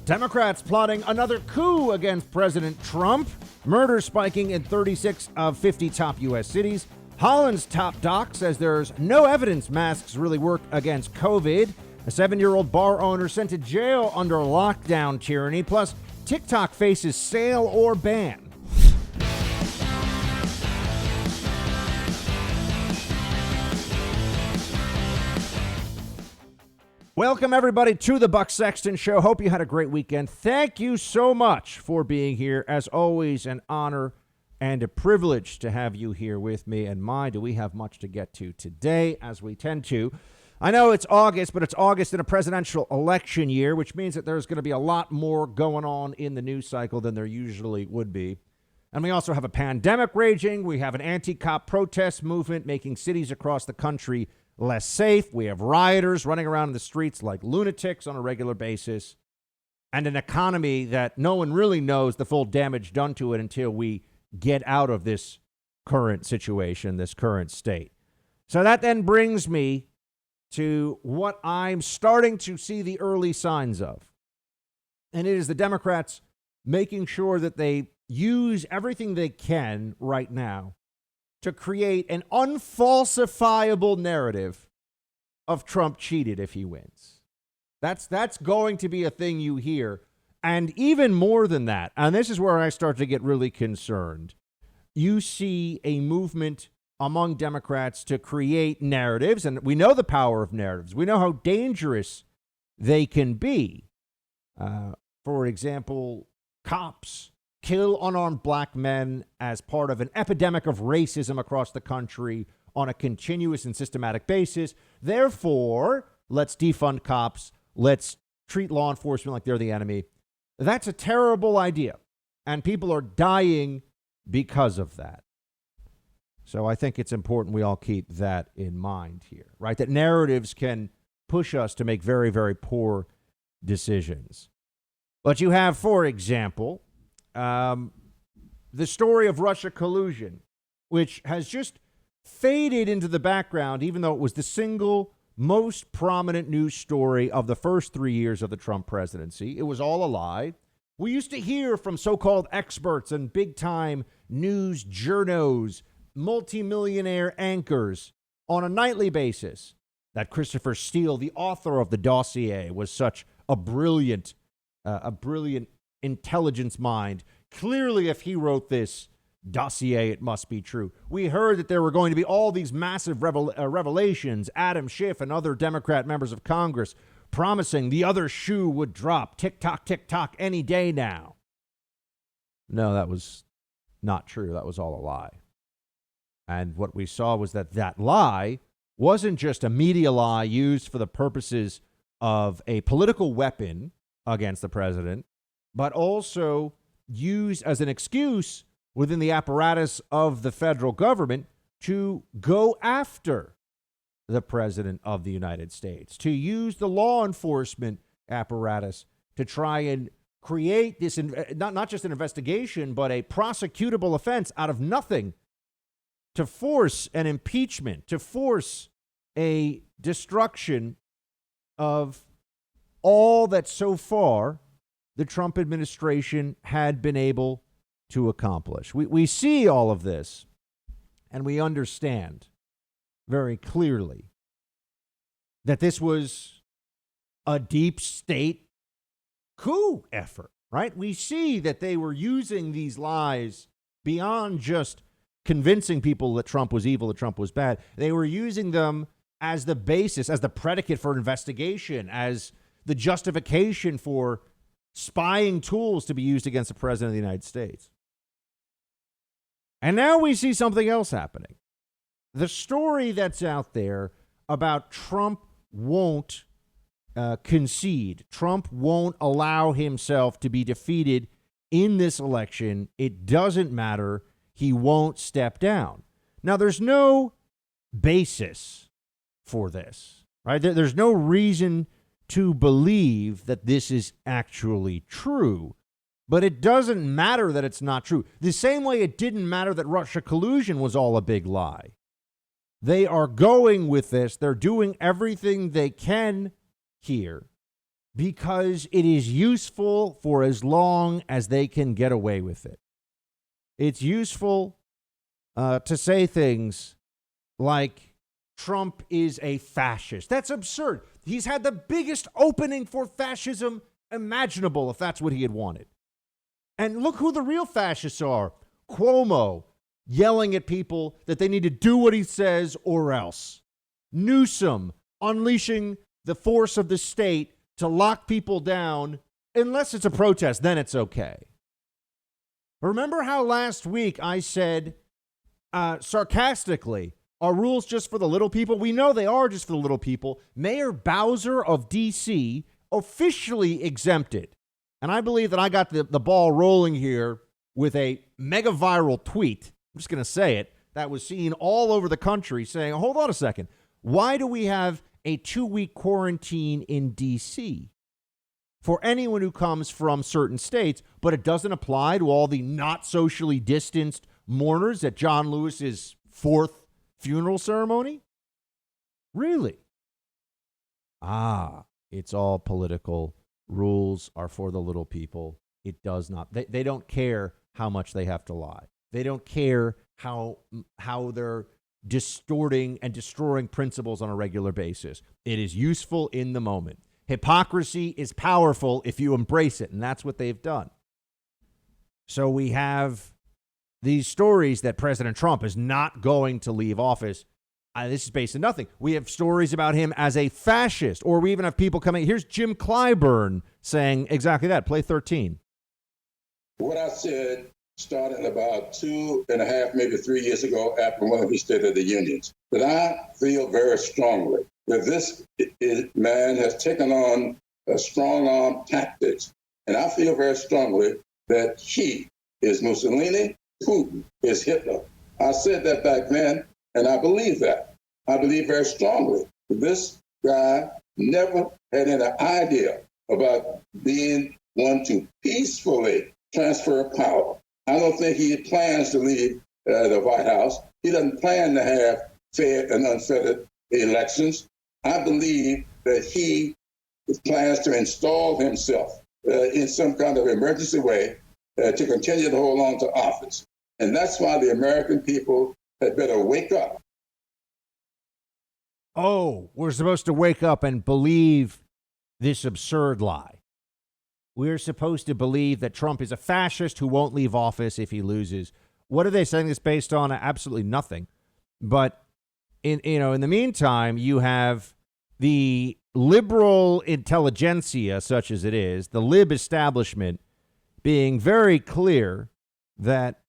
Democrats plotting another coup against President Trump. Murder spiking in 36 of 50 top U.S. cities. Holland's top doc says there's no evidence masks really work against COVID. A 7-year-old bar owner sent to jail under lockdown tyranny. Plus, TikTok faces sale or ban. Welcome, everybody, to the Buck Sexton Show. Hope you had a great weekend. Thank you so much for being here. As always, an honor and a privilege to have you here with me. And my, do we have much to get to today, as we tend to. I know it's August, but it's August in a presidential election year, which means that there's going to be a lot more going on in the news cycle than there usually would be. And we also have a pandemic raging. We have an anti-COUP protest movement making cities across the country less safe. We have rioters running around in the streets like lunatics on a regular basis, and an economy that no one really knows the full damage done to it until we get out of this current situation, this current state. So that then brings me to what I'm starting to see the early signs of. And it is the Democrats making sure that they use everything they can right now to create an unfalsifiable narrative of Trump cheated if he wins. That's going to be a thing you hear. And even more than that, and this is where I start to get really concerned, you see a movement among Democrats to create narratives, and we know the power of narratives. We know how dangerous they can be. For example, cops kill unarmed black men as part of an epidemic of racism across the country on a continuous and systematic basis. Therefore, let's defund cops. Let's treat law enforcement like they're the enemy. That's a terrible idea, and people are dying because of that. So I think it's important we all keep that in mind here, right? That narratives can push us to make very, very poor decisions. But you have, for example, the story of Russia collusion, which has just faded into the background, even though it was the single most prominent news story of the first 3 years of the Trump presidency. It was all a lie. We used to hear from so-called experts and big-time news journos, multimillionaire anchors on a nightly basis that Christopher Steele, the author of the dossier, was such a brilliant intelligence mind. Clearly, if he wrote this dossier, it must be true. We heard that there were going to be all these massive revelations. Adam Schiff and other Democrat members of Congress promising the other shoe would drop. Tick-tock, tick-tock, any day now. No, that was not true. That was all a lie. And what we saw was that lie wasn't just a media lie used for the purposes of a political weapon against the president, but also used as an excuse within the apparatus of the federal government to go after the president of the United States, to use the law enforcement apparatus to try and create this, not just an investigation, but a prosecutable offense out of nothing, to force an impeachment, to force a destruction of all that so far the Trump administration had been able to accomplish. We see all of this, and we understand very clearly that this was a deep state coup effort, right? We see that they were using these lies beyond just convincing people that Trump was evil, that Trump was bad. They were using them as the basis, as the predicate for investigation, as the justification for spying tools to be used against the president of the United States. And now we see something else happening. The story that's out there about Trump won't concede. Trump won't allow himself to be defeated in this election. It doesn't matter. He won't step down. Now, there's no basis for this, right? There's no reason to believe that this is actually true. But it doesn't matter that it's not true. The same way it didn't matter that Russia collusion was all a big lie. They are going with this. They're doing everything they can here because it is useful for as long as they can get away with it. It's useful to say things like Trump is a fascist. That's absurd. He's had the biggest opening for fascism imaginable, if that's what he had wanted. And look who the real fascists are. Cuomo yelling at people that they need to do what he says or else. Newsom unleashing the force of the state to lock people down unless it's a protest, then it's okay. Remember how last week I said sarcastically, are rules just for the little people? We know they are just for the little people. Mayor Bowser of D.C. officially exempted. And I believe that I got the ball rolling here with a mega viral tweet. I'm just going to say it. That was seen all over the country saying, hold on a second. Why do we have a 2-week quarantine in D.C. for anyone who comes from certain states, but it doesn't apply to all the not socially distanced mourners at John Lewis's 4th funeral ceremony? Really? It's all political. Rules are for the little people. It does not. They don't care how much they have to lie. They don't care how they're distorting and destroying principles on a regular basis. It is useful in the moment. Hypocrisy is powerful if you embrace it, and that's what they've done. So we have these stories that President Trump is not going to leave office. This is based on nothing. We have stories about him as a fascist, or we even have people coming. Here's Jim Clyburn saying exactly that. Play 13. What I said started about 2.5, maybe 3 years ago after one of his State of the Unions, that I feel very strongly that this man has taken on strong arm tactics. And I feel very strongly that he is Mussolini, Putin is Hitler. I said that back then, and I believe that. I believe very strongly that this guy never had any idea about being one to peacefully transfer power. I don't think he plans to leave the White House. He doesn't plan to have fair and unfettered elections. I believe that he plans to install himself in some kind of emergency way to continue to hold on to office. And that's why the American people had better wake up. Oh, we're supposed to wake up and believe this absurd lie. We're supposed to believe that Trump is a fascist who won't leave office if he loses. What are they saying this based on? Absolutely nothing. But in the meantime, you have the liberal intelligentsia, such as it is, the lib establishment, being very clear that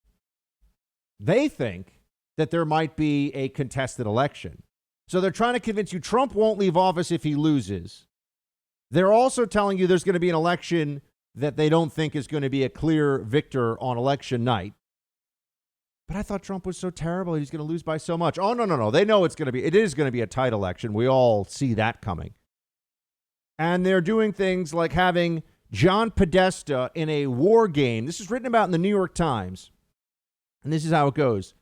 they think that there might be a contested election. So they're trying to convince you Trump won't leave office if he loses. They're also telling you there's going to be an election that they don't think is going to be a clear victor on election night. But I thought Trump was so terrible. He's going to lose by so much. Oh, no. They know it is going to be a tight election. We all see that coming. And they're doing things like having John Podesta in a war game. This is written about in the New York Times. And this is how it goes.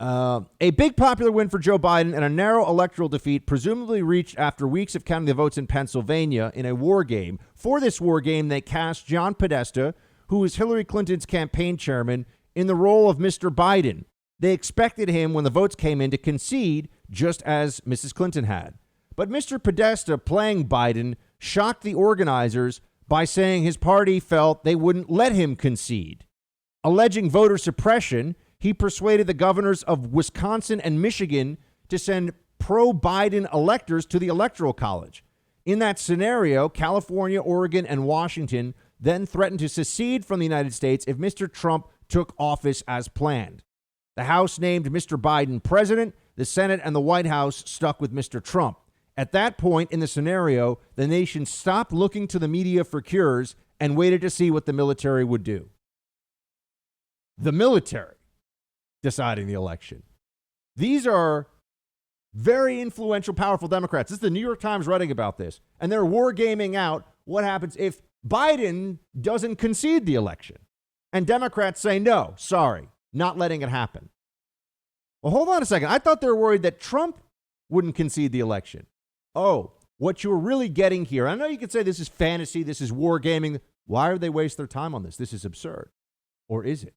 A big popular win for Joe Biden and a narrow electoral defeat presumably reached after weeks of counting the votes in Pennsylvania in a war game. For this war game, they cast John Podesta, who was Hillary Clinton's campaign chairman, in the role of Mr. Biden. They expected him, when the votes came in, to concede, just as Mrs. Clinton had. But Mr. Podesta, playing Biden, shocked the organizers by saying his party felt they wouldn't let him concede. Alleging voter suppression, he persuaded the governors of Wisconsin and Michigan to send pro-Biden electors to the Electoral College. In that scenario, California, Oregon, and Washington then threatened to secede from the United States if Mr. Trump took office as planned. The House named Mr. Biden president. The Senate and the White House stuck with Mr. Trump. At that point in the scenario, the nation stopped looking to the media for cures and waited to see what the military would do. The military deciding the election. These are very influential, powerful Democrats. This is the New York Times writing about this. And they're wargaming out what happens if Biden doesn't concede the election. And Democrats say, no, sorry, not letting it happen. Well, hold on a second. I thought they were worried that Trump wouldn't concede the election. Oh, what you're really getting here, I know you could say this is fantasy, this is wargaming. Why would they waste their time on this? This is absurd. Or is it?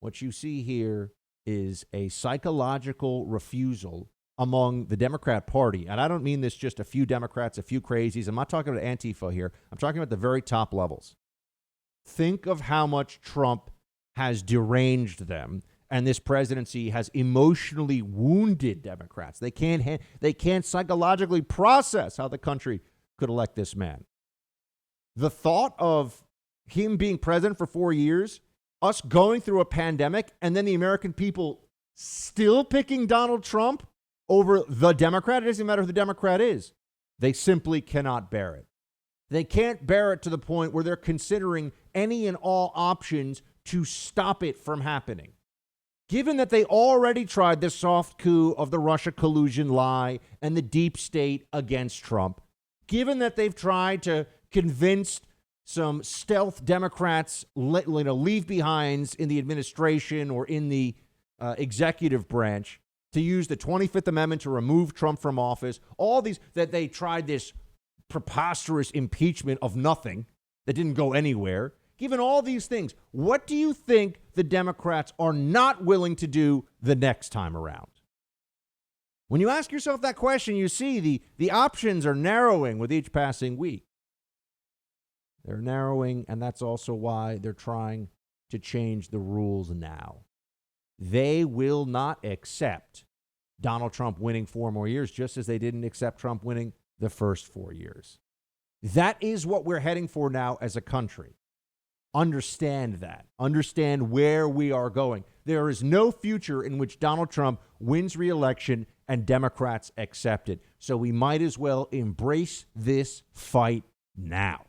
What you see here is a psychological refusal among the Democrat Party. And I don't mean this just a few Democrats, a few crazies. I'm not talking about Antifa here. I'm talking about the very top levels. Think of how much Trump has deranged them, and this presidency has emotionally wounded Democrats. They can't psychologically process how the country could elect this man. The thought of him being president for 4 years, us going through a pandemic, and then the American people still picking Donald Trump over the Democrat. It doesn't matter who the Democrat is. They simply cannot bear it. They can't bear it to the point where they're considering any and all options to stop it from happening. Given that they already tried the soft coup of the Russia collusion lie and the deep state against Trump, given that they've tried to convince some stealth Democrats, leave behinds in the administration or in the executive branch to use the 25th Amendment to remove Trump from office, all these, that they tried this preposterous impeachment of nothing that didn't go anywhere. Given all these things, what do you think the Democrats are not willing to do the next time around? When you ask yourself that question, you see the options are narrowing with each passing week. They're narrowing, and that's also why they're trying to change the rules now. They will not accept Donald Trump winning 4 more years, just as they didn't accept Trump winning the first 4 years. That is what we're heading for now as a country. Understand that. Understand where we are going. There is no future in which Donald Trump wins re-election and Democrats accept it. So we might as well embrace this fight now.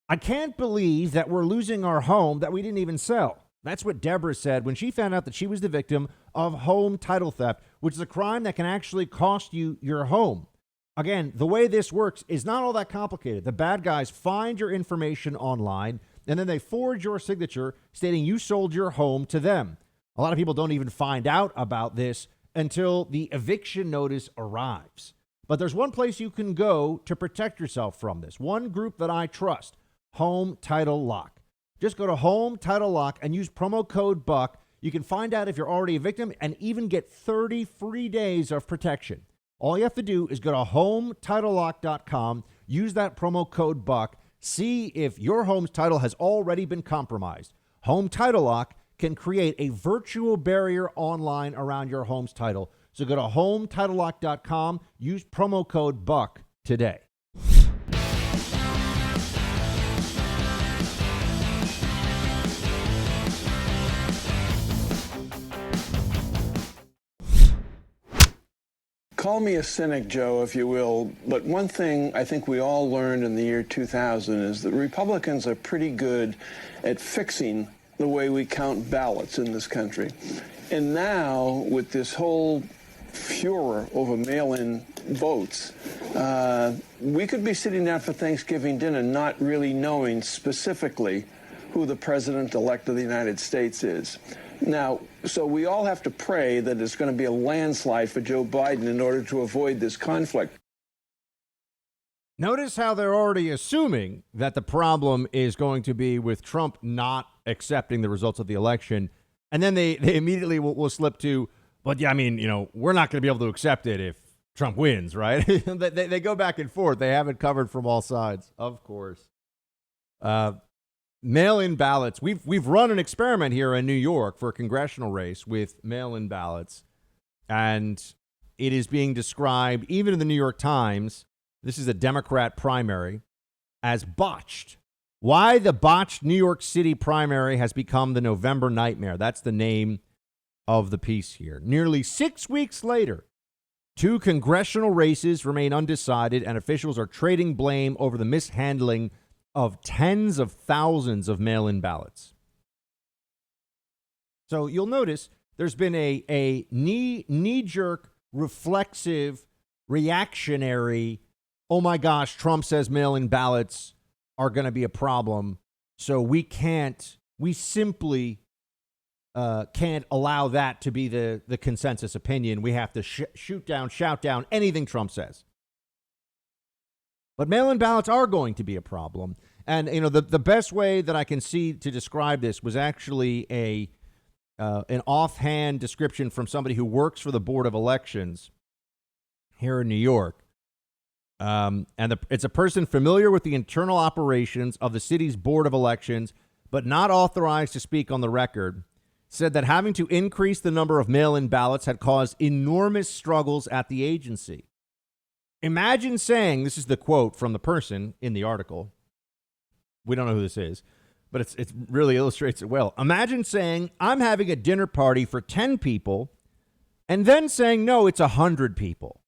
I can't believe that we're losing our home that we didn't even sell. That's what Deborah said when she found out that she was the victim of home title theft, which is a crime that can actually cost you your home. Again, the way this works is not all that complicated. The bad guys find your information online, and then they forge your signature stating you sold your home to them. A lot of people don't even find out about this until the eviction notice arrives. But there's one place you can go to protect yourself from this. One group that I trust, Home Title Lock. Just go to Home Title Lock and use promo code BUCK. You can find out if you're already a victim and even get 30 free days of protection. All you have to do is go to HomeTitleLock.com, use that promo code BUCK, see if your home's title has already been compromised. Home Title Lock can create a virtual barrier online around your home's title. So go to HomeTitleLock.com, use promo code BUCK today. Call me a cynic, Joe, if you will, but one thing I think we all learned in the year 2000 is that Republicans are pretty good at fixing the way we count ballots in this country. And now, with this whole furor over mail-in votes, we could be sitting down for Thanksgiving dinner not really knowing specifically who the president-elect of the United States is. Now, so we all have to pray that it's going to be a landslide for Joe Biden in order to avoid this conflict. Notice how they're already assuming that the problem is going to be with Trump not accepting the results of the election. And then they immediately will slip to, but yeah, I mean, we're not going to be able to accept it if Trump wins, right? they go back and forth. They have it covered from all sides, of course. Mail-in ballots. We've run an experiment here in New York for a congressional race with mail-in ballots, and it is being described, even in the New York Times, this is a Democrat primary, as botched. Why the botched New York City primary has become the November nightmare. That's the name of the piece here. Nearly 6 weeks later, 2 congressional races remain undecided, and officials are trading blame over the mishandling of tens of thousands of mail-in ballots. So you'll notice there's been a knee-jerk, reflexive, reactionary, oh my gosh, Trump says mail-in ballots are going to be a problem, so we simply can't allow that to be the consensus opinion. We have to shoot down, shout down anything Trump says. But mail-in ballots are going to be a problem. And, you know, the best way that I can see to describe this was actually an offhand description from somebody who works for the Board of Elections here in New York. It's a person familiar with the internal operations of the city's Board of Elections, but not authorized to speak on the record, said that having to increase the number of mail-in ballots had caused enormous struggles at the agency. Imagine saying, this is the quote from the person in the article. We don't know who this is, but it really illustrates it well. Imagine saying, I'm having a dinner party for 10 people, and then saying, no, it's 100 people.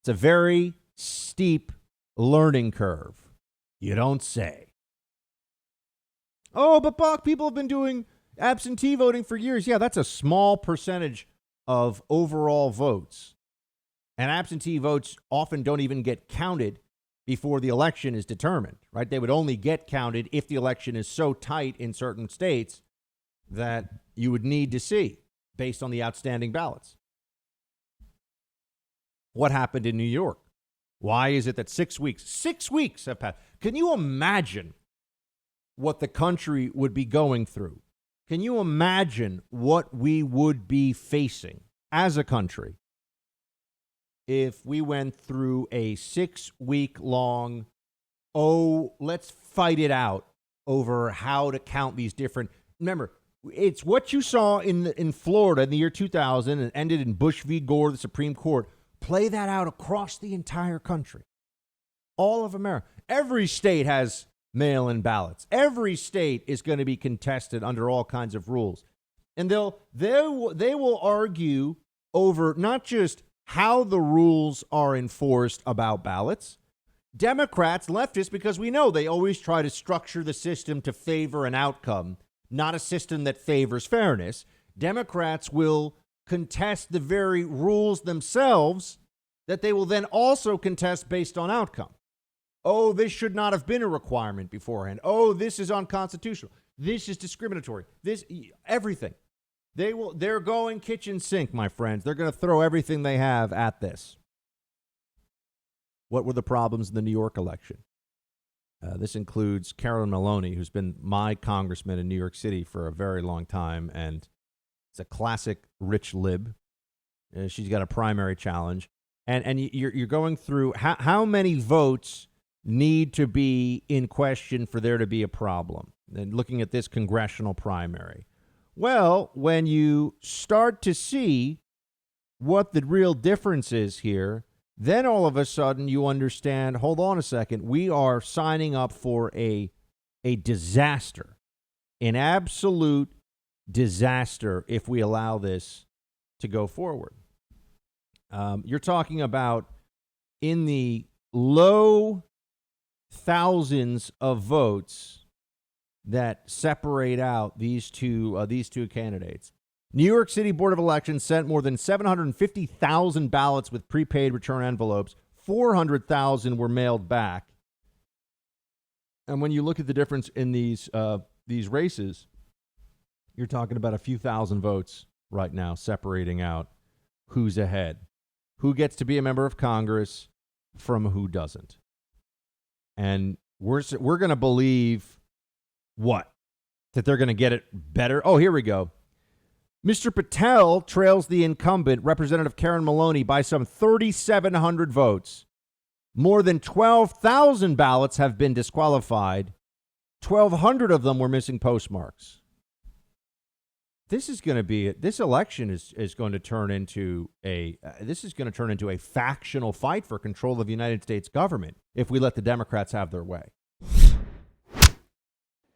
It's a very steep learning curve. You don't say. Oh, but Buck, people have been doing absentee voting for years. Yeah, that's a small percentage of overall votes. And absentee votes often don't even get counted before the election is determined, right? They would only get counted if the election is so tight in certain states that you would need to see based on the outstanding ballots. What happened in New York? Why is it that 6 weeks have passed? Can you imagine what the country would be going through? Can you imagine what we would be facing as a country if we went through a 6 week long, let's fight it out over how to count these different. Remember, it's what you saw in Florida in the year 2000 and ended in Bush v. Gore, the Supreme Court. Play that out across the entire country. All of America. Every state has mail-in ballots. Every state is going to be contested under all kinds of rules. And they will argue over not just how the rules are enforced about ballots. Democrats, leftists, because we know they always try to structure the system to favor an outcome, not a system that favors fairness. Democrats will contest the very rules themselves that they will then also contest based on outcome. Oh, this should not have been a requirement beforehand. Oh, this is unconstitutional. This is discriminatory. Everything. They're going kitchen sink, my friends. They're going to throw everything they have at this. What were the problems in the New York election? This includes Carolyn Maloney, who's been my congressman in New York City for a very long time, and it's a classic rich lib. She's got a primary challenge. And you're going through how many votes need to be in question for there to be a problem. And looking at this congressional primary. Well, when you start to see what the real difference is here, then all of a sudden you understand, hold on a second, we are signing up for a disaster, an absolute disaster if we allow this to go forward. You're talking about in the low thousands of votes that separate out these two candidates. New York City Board of Elections sent more than 750,000 ballots with prepaid return envelopes. 400,000 were mailed back. And when you look at the difference in these races, you're talking about a few thousand votes right now separating out who's ahead, who gets to be a member of Congress from who doesn't. And we're going to believe what? That they're going to get it better? Oh, here we go. Mr. Patel trails the incumbent, Representative Karen Maloney, by some 3,700 votes. More than 12,000 ballots have been disqualified. 1,200 of them were missing postmarks. This election is going to turn into a factional fight for control of the United States government if we let the Democrats have their way.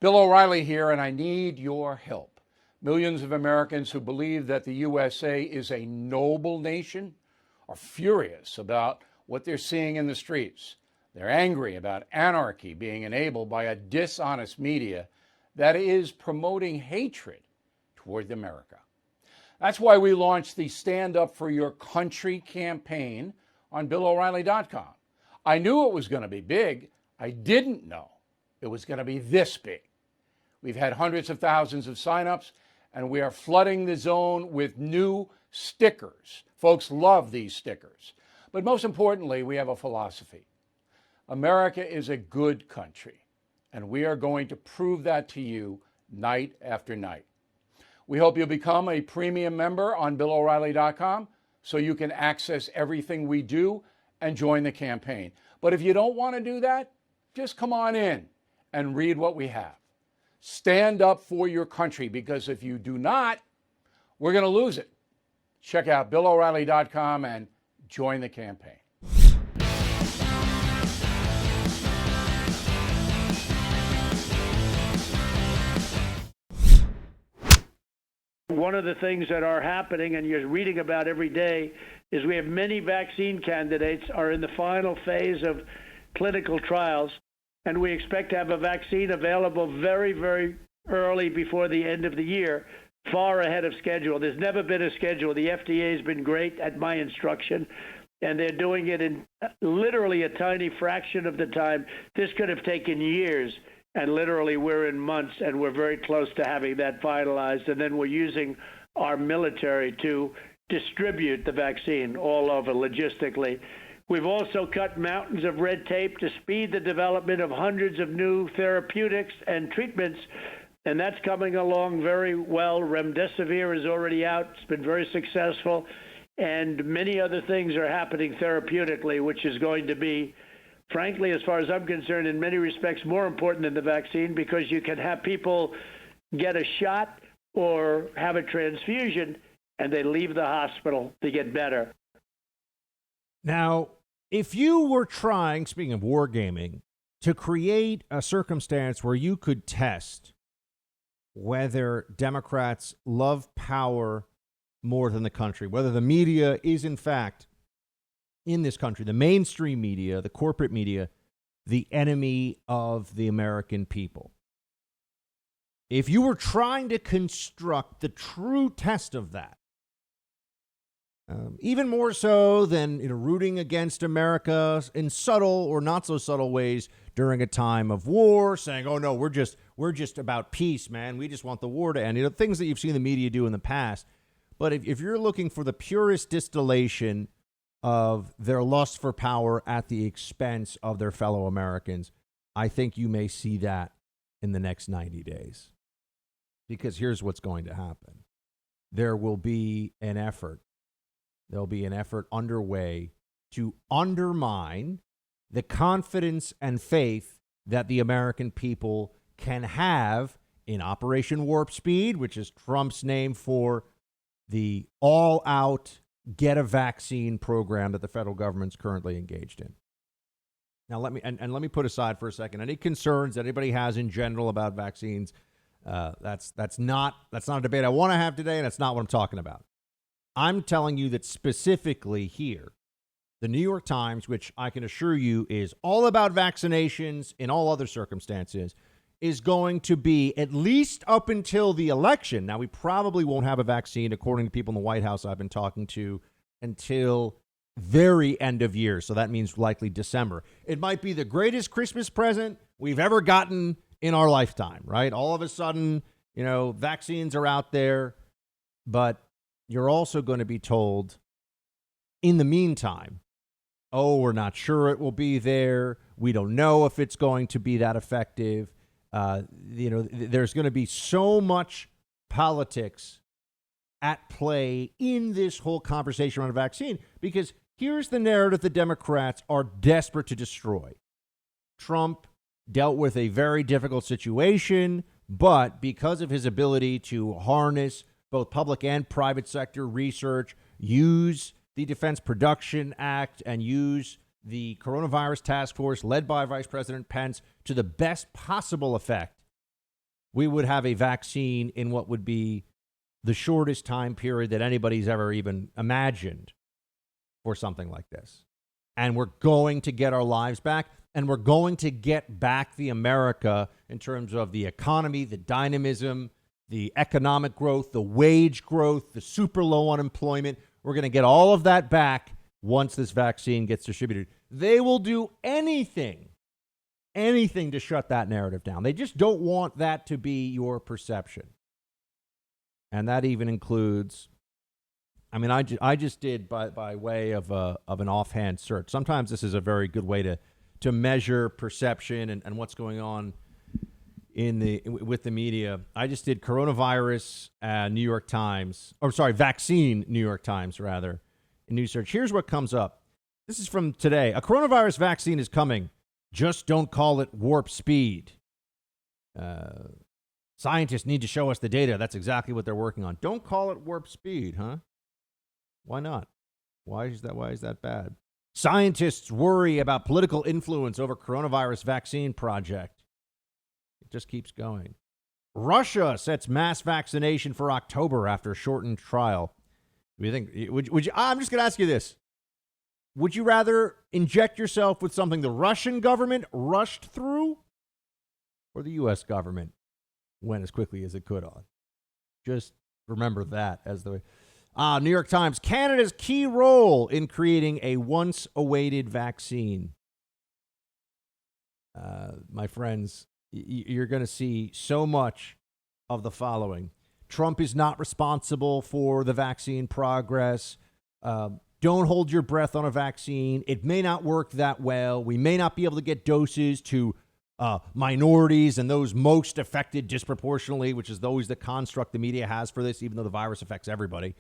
Bill O'Reilly here, and I need your help. Millions of Americans who believe that the USA is a noble nation are furious about what they're seeing in the streets. They're angry about anarchy being enabled by a dishonest media that is promoting hatred toward America. That's why we launched the Stand Up for Your Country campaign on BillO'Reilly.com. I knew it was going to be big. I didn't know it was going to be this big. We've had hundreds of thousands of signups, and we are flooding the zone with new stickers. Folks love these stickers. But most importantly, we have a philosophy. America is a good country, and we are going to prove that to you night after night. We hope you'll become a premium member on BillO'Reilly.com so you can access everything we do and join the campaign. But if you don't want to do that, just come on in and read what we have. Stand up for your country, because if you do not, we're going to lose it. Check out BillO'Reilly.com and join the campaign. One of the things that are happening, and you're reading about every day, is we have many vaccine candidates are in the final phase of clinical trials, and we expect to have a vaccine available very, very early before the end of the year, far ahead of schedule. There's never been a schedule. The FDA has been great at my instruction, and they're doing it in literally a tiny fraction of the time. This could have taken years. And literally, we're in months, and we're very close to having that finalized. And then we're using our military to distribute the vaccine all over logistically. We've also cut mountains of red tape to speed the development of hundreds of new therapeutics and treatments, and that's coming along very well. Remdesivir is already out. It's been very successful. And many other things are happening therapeutically, which is going to be, frankly, as far as I'm concerned, in many respects more important than the vaccine, because you can have people get a shot or have a transfusion and they leave the hospital to get better. Now, if you were trying, speaking of wargaming, to create a circumstance where you could test whether Democrats love power more than the country, whether the media is in fact in this country, the mainstream media, the corporate media, the enemy of the American people. If you were trying to construct the true test of that, even more so than rooting against America in subtle or not so subtle ways during a time of war, saying, "Oh no, we're just about peace, man. We just want the war to end." Things that you've seen the media do in the past. But if you're looking for the purest distillation of their lust for power at the expense of their fellow Americans, I think you may see that in the next 90 days. Because here's what's going to happen. There will be an effort. There'll be an effort underway to undermine the confidence and faith that the American people can have in Operation Warp Speed, which is Trump's name for the all-out get a vaccine program that the federal government's currently engaged in. Now, let me put aside for a second any concerns that anybody has in general about vaccines. That's not a debate I want to have today, and that's not what I'm talking about. I'm telling you that specifically here, the New York Times, which I can assure you is all about vaccinations in all other circumstances, is going to be, at least up until the election. Now, we probably won't have a vaccine, according to people in the White House I've been talking to, until very end of year. So that means likely December. It might be the greatest Christmas present we've ever gotten in our lifetime, right? All of a sudden, vaccines are out there, but you're also going to be told in the meantime, oh, we're not sure it will be there. We don't know if it's going to be that effective. There's going to be so much politics at play in this whole conversation around a vaccine, because here's the narrative the Democrats are desperate to destroy. Trump dealt with a very difficult situation, but because of his ability to harness both public and private sector research, use the Defense Production Act, and use the coronavirus task force led by Vice President Pence to the best possible effect, we would have a vaccine in what would be the shortest time period that anybody's ever even imagined for something like this. And we're going to get our lives back, and we're going to get back the America in terms of the economy, the dynamism, the economic growth, the wage growth, the super low unemployment. We're going to get all of that back once this vaccine gets distributed. They will do anything to shut that narrative down. They just don't want that to be your perception. And that even includes, I mean, I just did by way of an offhand search. Sometimes this is a very good way to measure perception and what's going on with the media. I just did coronavirus New York Times, or sorry, vaccine New York Times, rather, in news search. Here's what comes up. This is from today. A coronavirus vaccine is coming. Just don't call it warp speed. Scientists need to show us the data. That's exactly what they're working on. Don't call it warp speed, huh? Why not? Why is that bad? Scientists worry about political influence over coronavirus vaccine project. It just keeps going. Russia sets mass vaccination for October after shortened trial. Do you think? Would you? I'm just going to ask you this. Would you rather inject yourself with something the Russian government rushed through, or the U.S. government went as quickly as it could on? Just remember that as the way. New York Times, Canada's key role in creating a once-awaited vaccine. My friends, you're going to see so much of the following. Trump is not responsible for the vaccine progress. Don't hold your breath on a vaccine. It may not work that well. We may not be able to get doses to minorities and those most affected disproportionately, which is always the construct the media has for this, even though the virus affects everybody.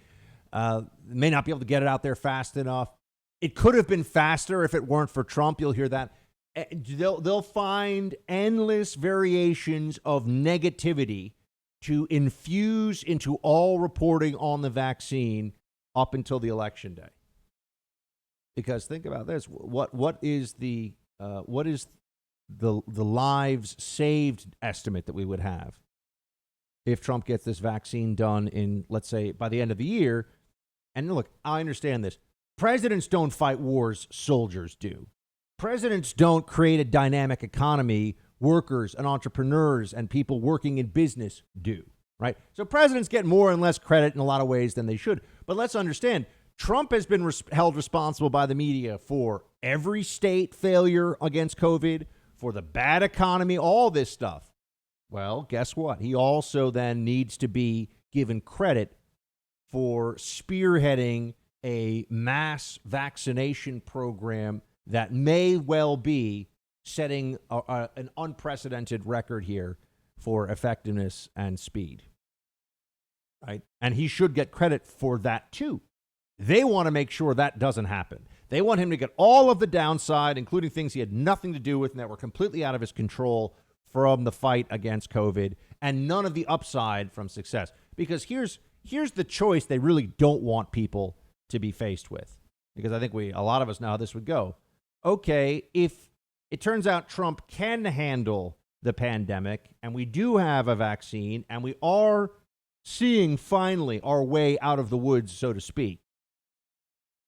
May not be able to get it out there fast enough. It could have been faster if it weren't for Trump. You'll hear that. They'll find endless variations of negativity to infuse into all reporting on the vaccine up until the election day. Because think about this: what is the lives saved estimate that we would have if Trump gets this vaccine done in, let's say, by the end of the year? And look, I understand this. Presidents don't fight wars, soldiers do. Presidents don't create a dynamic economy, workers and entrepreneurs and people working in business do, right? So presidents get more and less credit in a lot of ways than they should. But let's understand, Trump has been held responsible by the media for every state failure against COVID, for the bad economy, all this stuff. Well, guess what? He also then needs to be given credit for spearheading a mass vaccination program that may well be setting an unprecedented record here for effectiveness and speed. Right? And he should get credit for that too. They want to make sure that doesn't happen. They want him to get all of the downside, including things he had nothing to do with and that were completely out of his control from the fight against COVID, and none of the upside from success. Because here's the choice they really don't want people to be faced with. Because I think a lot of us know how this would go. Okay, if it turns out Trump can handle the pandemic and we do have a vaccine and we are seeing finally our way out of the woods, so to speak,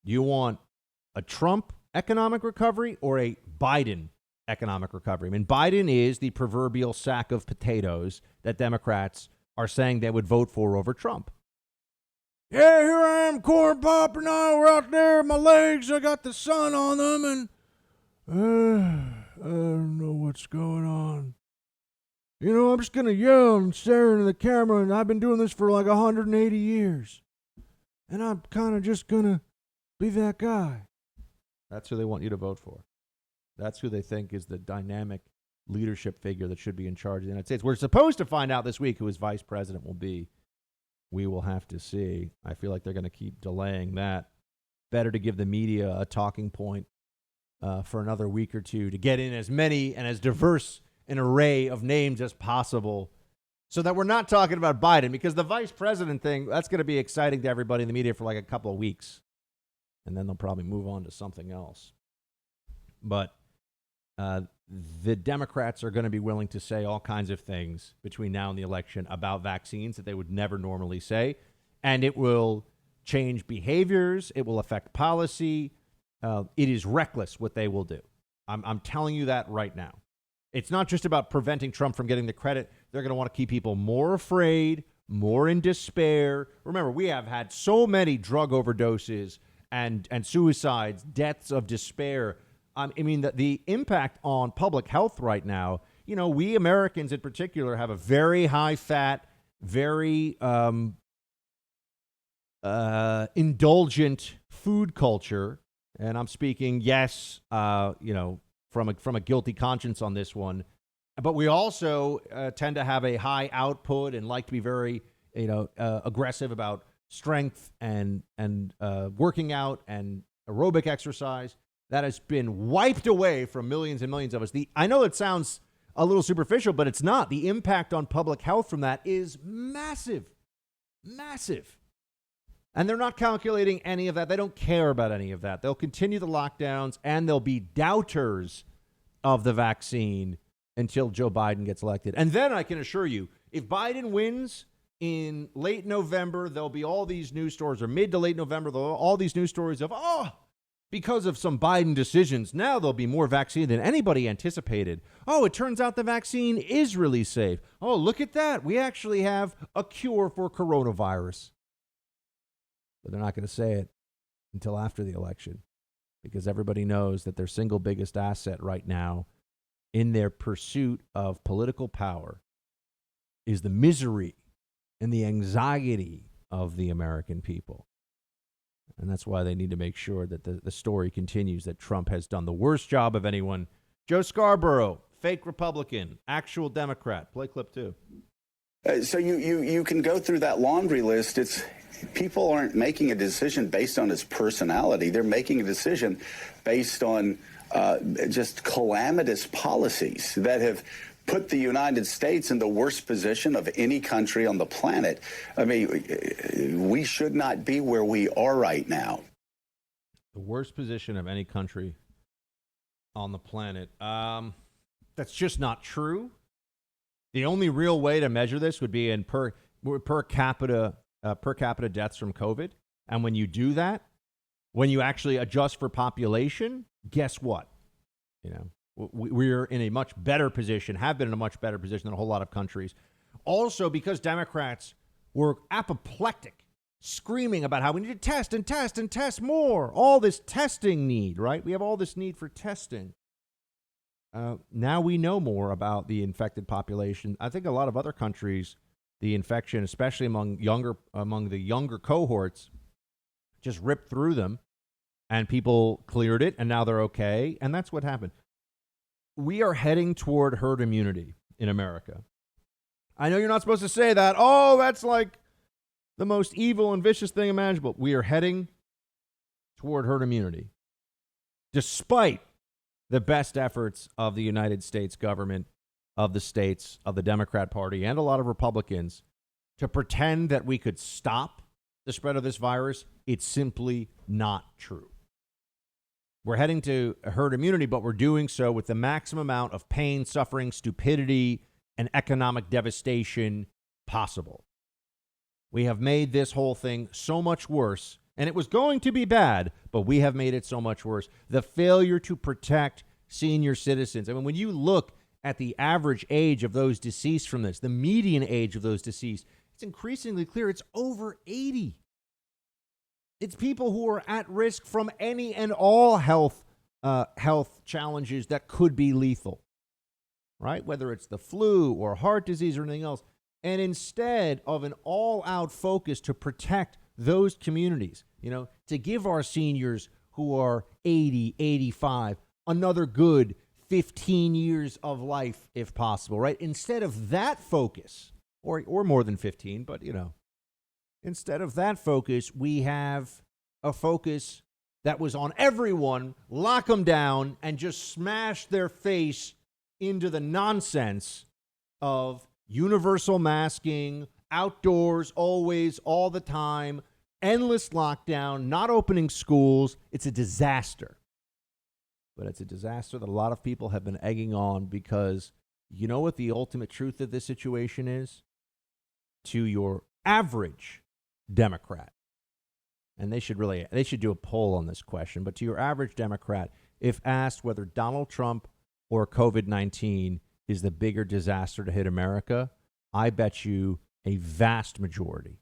do you want a Trump economic recovery or a Biden economic recovery? I mean, Biden is the proverbial sack of potatoes that Democrats are saying they would vote for over Trump. Yeah, here I am, corn pop, and we're out there, my legs, I got the sun on them, and I don't know what's going on. You know, I'm just going to yell and stare into the camera, and I've been doing this for like 180 years. And I'm kind of just going to be that guy. That's who they want you to vote for. That's who they think is the dynamic leadership figure that should be in charge of the United States. We're supposed to find out this week who his vice president will be. We will have to see. I feel like they're going to keep delaying that. Better to give the media a talking point for another week or two to get in as many and as diverse an array of names as possible so that we're not talking about Biden, because the vice president thing, that's going to be exciting to everybody in the media for like a couple of weeks. And then they'll probably move on to something else. But the Democrats are going to be willing to say all kinds of things between now and the election about vaccines that they would never normally say. And it will change behaviors. It will affect policy. It is reckless what they will do. I'm telling you that right now. It's not just about preventing Trump from getting the credit. They're going to want to keep people more afraid, more in despair. Remember, we have had so many drug overdoses and suicides, deaths of despair. I mean, the impact on public health right now, you know, we Americans in particular have a very high fat, very indulgent food culture, and I'm speaking, yes, from a guilty conscience on this one, but we also tend to have a high output and like to be very, aggressive about strength and working out and aerobic exercise. That has been wiped away from millions and millions of us. I know it sounds a little superficial, but it's not. The impact on public health from that is massive, massive. And they're not calculating any of that. They don't care about any of that. They'll continue the lockdowns, and they'll be doubters of the vaccine until Joe Biden gets elected. And then I can assure you, if Biden wins in late November, there'll be all these news stories, or mid to late November, there'll all these news stories of, because of some Biden decisions, now there'll be more vaccine than anybody anticipated. Oh, it turns out the vaccine is really safe. Oh, look at that. We actually have a cure for coronavirus. But they're not going to say it until after the election, because everybody knows that their single biggest asset right now in their pursuit of political power is the misery and the anxiety of the American people. And that's why they need to make sure that the story continues that Trump has done the worst job of anyone. Joe Scarborough, fake Republican, actual Democrat. Play clip 2. So you can go through that laundry list. People aren't making a decision based on his personality. They're making a decision based on just calamitous policies that have put the United States in the worst position of any country on the planet. I mean, we should not be where we are right now. The worst position of any country on the planet. That's just not true. The only real way to measure this would be in per capita deaths from COVID. And when you do that, when you actually adjust for population, guess what? We're in a much better position, have been in a much better position than a whole lot of countries. Also, because Democrats were apoplectic, screaming about how we need to test and test and test more. All this testing need, right? We have all this need for testing. Now we know more about the infected population. I think a lot of other countries, the infection, especially among the younger cohorts, just ripped through them, and people cleared it, and now they're okay. And that's what happened. We are heading toward herd immunity in America. I know you're not supposed to say that. Oh, that's like the most evil and vicious thing imaginable. We are heading toward herd immunity, despite the best efforts of the United States government, of the states, of the Democrat Party, and a lot of Republicans to pretend that we could stop the spread of this virus. It's simply not true. We're heading to herd immunity, but we're doing so with the maximum amount of pain, suffering, stupidity, and economic devastation possible. We have made this whole thing so much worse, and it was going to be bad, but we have made it so much worse. The failure to protect senior citizens. I mean, when you look at the average age of those deceased from this, the median age of those deceased, it's increasingly clear it's over 80. It's people who are at risk from any and all health challenges that could be lethal, right? Whether it's the flu or heart disease or anything else. And instead of an all-out focus to protect those communities, to give our seniors who are 80, 85, another good 15 years of life, if possible, right? Instead of that focus, or more than 15, but, instead of that focus, we have a focus that was on everyone, lock them down, and just smash their face into the nonsense of universal masking, outdoors, always, all the time, endless lockdown, not opening schools. It's a disaster. But it's a disaster that a lot of people have been egging on because you know what the ultimate truth of this situation is? To your average Democrat, and they should do a poll on this question, but to your average Democrat, if asked whether Donald Trump or COVID-19 is the bigger disaster to hit America, I bet you a vast majority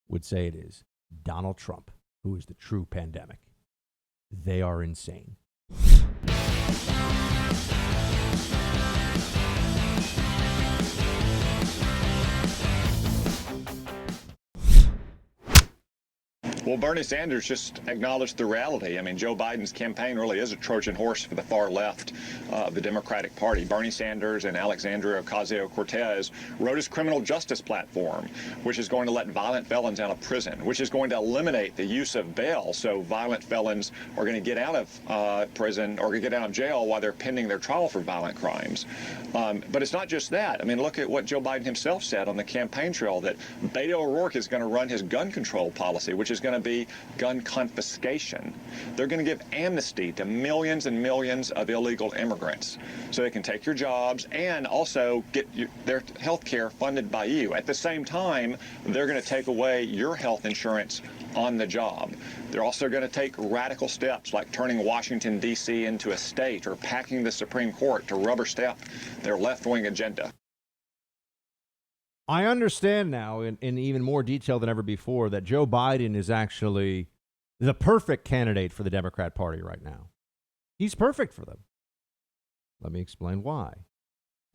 would say it is Donald Trump, who is the true pandemic. They are insane. Well, Bernie Sanders just acknowledged the reality. I mean, Joe Biden's campaign really is a Trojan horse for the far left of the Democratic Party. Bernie Sanders and Alexandria Ocasio-Cortez wrote his criminal justice platform, which is going to let violent felons out of prison, which is going to eliminate the use of bail, so violent felons are going to get out of prison or get out of jail while they're pending their trial for violent crimes. But it's not just that. I mean, look at what Joe Biden himself said on the campaign trail, that Beto O'Rourke is going to run his gun control policy, which is going to be gun confiscation. They're going to give amnesty to millions and millions of illegal immigrants so they can take your jobs and also get their health care funded by you. At the same time, they're going to take away your health insurance on the job. They're also going to take radical steps like turning Washington, D.C. into a state or packing the Supreme Court to rubber stamp their left-wing agenda. I understand now in even more detail than ever before that Joe Biden is actually the perfect candidate for the Democrat Party right now. He's perfect for them. Let me explain why.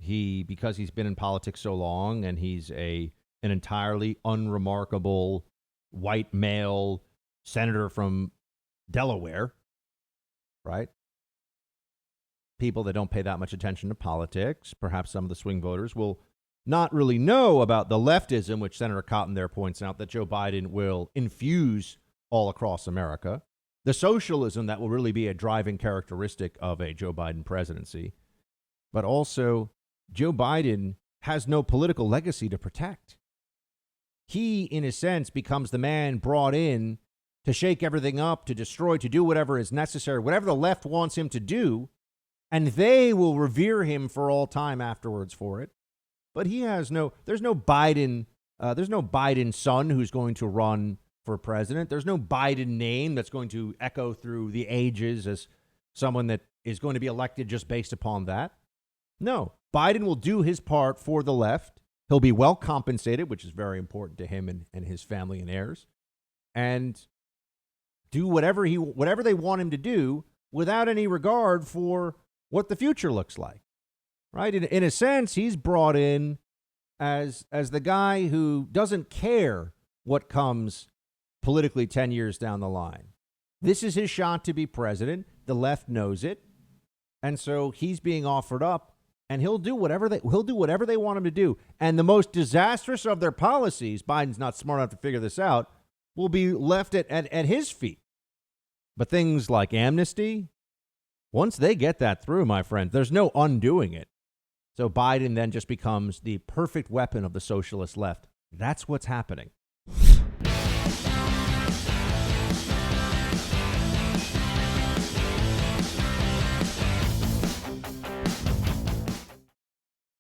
Because he's been in politics so long and he's an entirely unremarkable white male senator from Delaware, right? People that don't pay that much attention to politics, perhaps some of the swing voters, will not really know about the leftism, which Senator Cotton there points out that Joe Biden will infuse all across America, the socialism that will really be a driving characteristic of a Joe Biden presidency. But also, Joe Biden has no political legacy to protect. He, in a sense, becomes the man brought in to shake everything up, to destroy, to do whatever is necessary, whatever the left wants him to do, and they will revere him for all time afterwards for it. But there's no Biden son who's going to run for president. There's no Biden name that's going to echo through the ages as someone that is going to be elected just based upon that. No, Biden will do his part for the left. He'll be well compensated, which is very important to him and his family and heirs, and do whatever they want him to do without any regard for what the future looks like. Right? In a sense, he's brought in as the guy who doesn't care what comes politically 10 years down the line. This is his shot to be president. The left knows it. And so he's being offered up, and he'll do whatever they want him to do. And the most disastrous of their policies, Biden's not smart enough to figure this out, will be left at his feet. But things like amnesty, once they get that through, my friend, there's no undoing it. So Biden then just becomes the perfect weapon of the socialist left. That's what's happening.